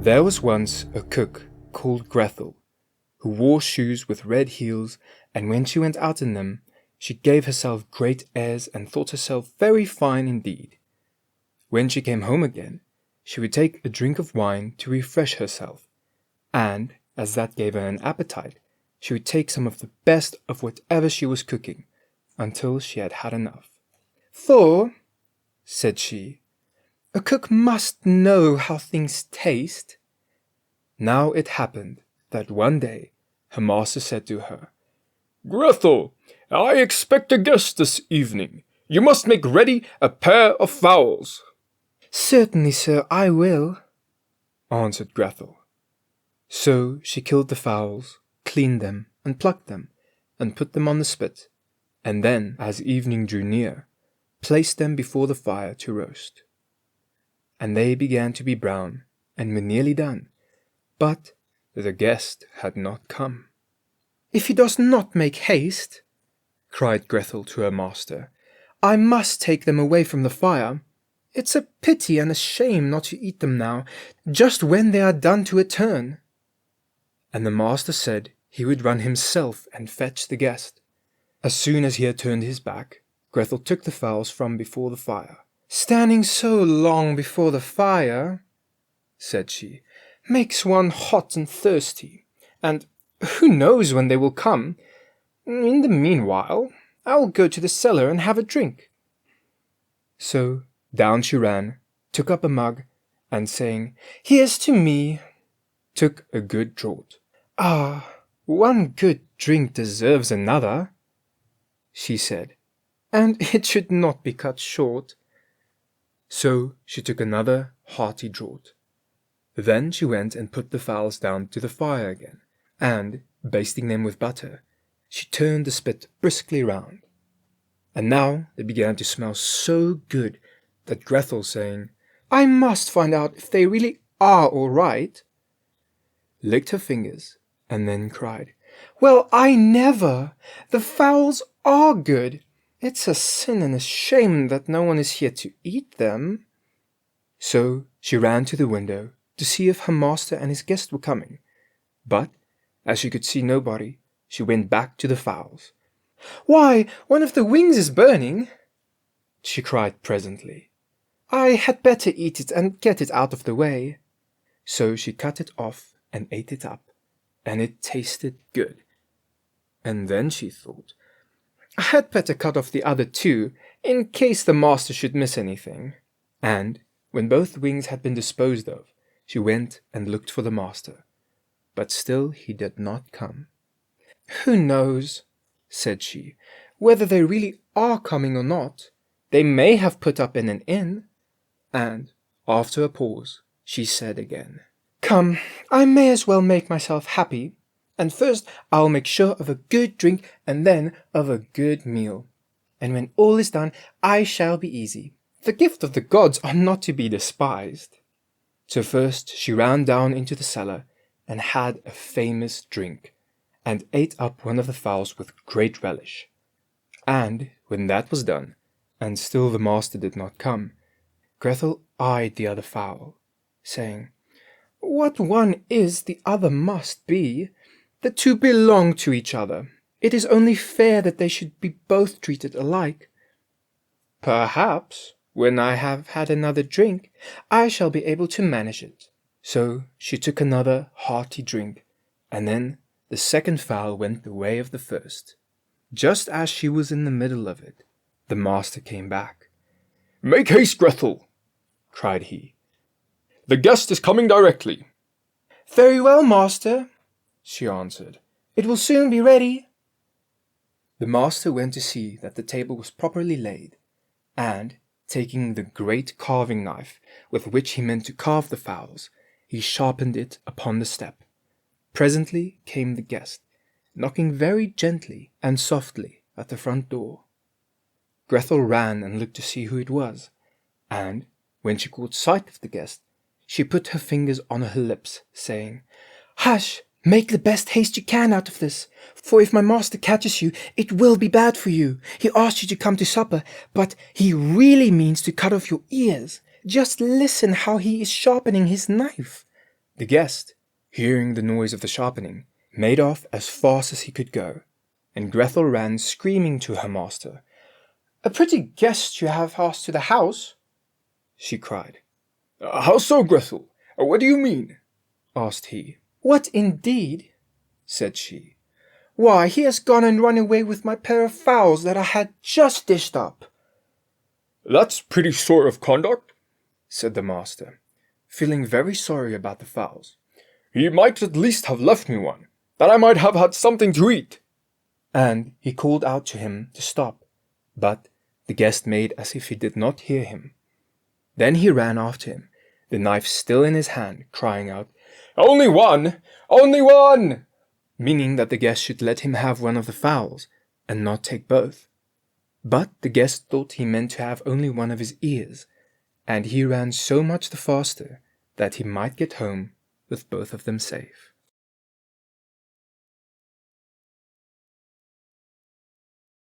There was once a cook called Grethel, who wore shoes with red heels, and when she went out in them, she gave herself great airs and thought herself very fine indeed. When she came home again, she would take a drink of wine to refresh herself, and, as that gave her an appetite, she would take some of the best of whatever she was cooking, until she had had enough. "For," said she, "a cook must know how things taste." Now it happened that one day her master said to her, "Grethel, I expect a guest this evening. You must make ready a pair of fowls." "Certainly, sir, I will," answered Grethel. So she killed the fowls, cleaned them, and plucked them, and put them on the spit, and then, as evening drew near, placed them before the fire to roast. And they began to be brown, and were nearly done, but the guest had not come. "If he does not make haste," cried Grethel to her master, "I must take them away from the fire. It's a pity and a shame not to eat them now, just when they are done to a turn." And the master said he would run himself and fetch the guest. As soon as he had turned his back, Grethel took the fowls from before the fire. "Standing so long before the fire," said she, "makes one hot and thirsty, and who knows when they will come? In the meanwhile, I will go to the cellar and have a drink." So down she ran, took up a mug, and saying, "Here's to me," took a good draught. "Ah, one good drink deserves another," she said, "and it should not be cut short." So she took another hearty draught. Then she went and put the fowls down to the fire again, and, basting them with butter, she turned the spit briskly round. And now they began to smell so good that Grethel, saying, "I must find out if they really are all right," licked her fingers, and then cried, "Well, I never! The fowls are good. It's a sin and a shame that no one is here to eat them." So she ran to the window to see if her master and his guest were coming, but as she could see nobody, she went back to the fowls. "Why, one of the wings is burning," she cried presently. "I had better eat it and get it out of the way." So she cut it off and ate it up, and it tasted good. And then she thought, "I had better cut off the other too, in case the master should miss anything." And when both wings had been disposed of, she went and looked for the master, but still he did not come. "Who knows," said she, "whether they really are coming or not? They may have put up in an inn." And, after a pause, she said again, "Come, I may as well make myself happy, and first I'll make sure of a good drink and then of a good meal. And when all is done, I shall be easy. The gift of the gods are not to be despised." So first she ran down into the cellar and had a famous drink, and ate up one of the fowls with great relish. And when that was done, and still the master did not come, Grethel eyed the other fowl, saying, "What one is, the other must be. The two belong to each other. It is only fair that they should be both treated alike. Perhaps, when I have had another drink, I shall be able to manage it." So she took another hearty drink, and then the second fowl went the way of the first. Just as she was in the middle of it, the master came back. "Make haste, Grethel," cried he. "The guest is coming directly." "Very well, master," she answered. "It will soon be ready." The master went to see that the table was properly laid, and, taking the great carving knife with which he meant to carve the fowls, he sharpened it upon the step. Presently came the guest, knocking very gently and softly at the front door. Grethel ran and looked to see who it was, and, when she caught sight of the guest, she put her fingers on her lips, saying, "Hush! Make the best haste you can out of this, for if my master catches you, it will be bad for you. He asked you to come to supper, but he really means to cut off your ears. Just listen how he is sharpening his knife." The guest, hearing the noise of the sharpening, made off as fast as he could go, and Grethel ran screaming to her master. "A pretty guest you have asked to the house," she cried. How so, Grethel? What do you mean?" asked he. "What indeed?" said she. "Why, he has gone and run away with my pair of fowls that I had just dished up." "That's pretty sort of conduct," said the master, feeling very sorry about the fowls. "He might at least have left me one, that I might have had something to eat." And he called out to him to stop, but the guest made as if he did not hear him. Then he ran after him, the knife still in his hand, crying out, "Only one! Only one!" meaning that the guest should let him have one of the fowls, and not take both. But the guest thought he meant to have only one of his ears, and he ran so much the faster that he might get home with both of them safe.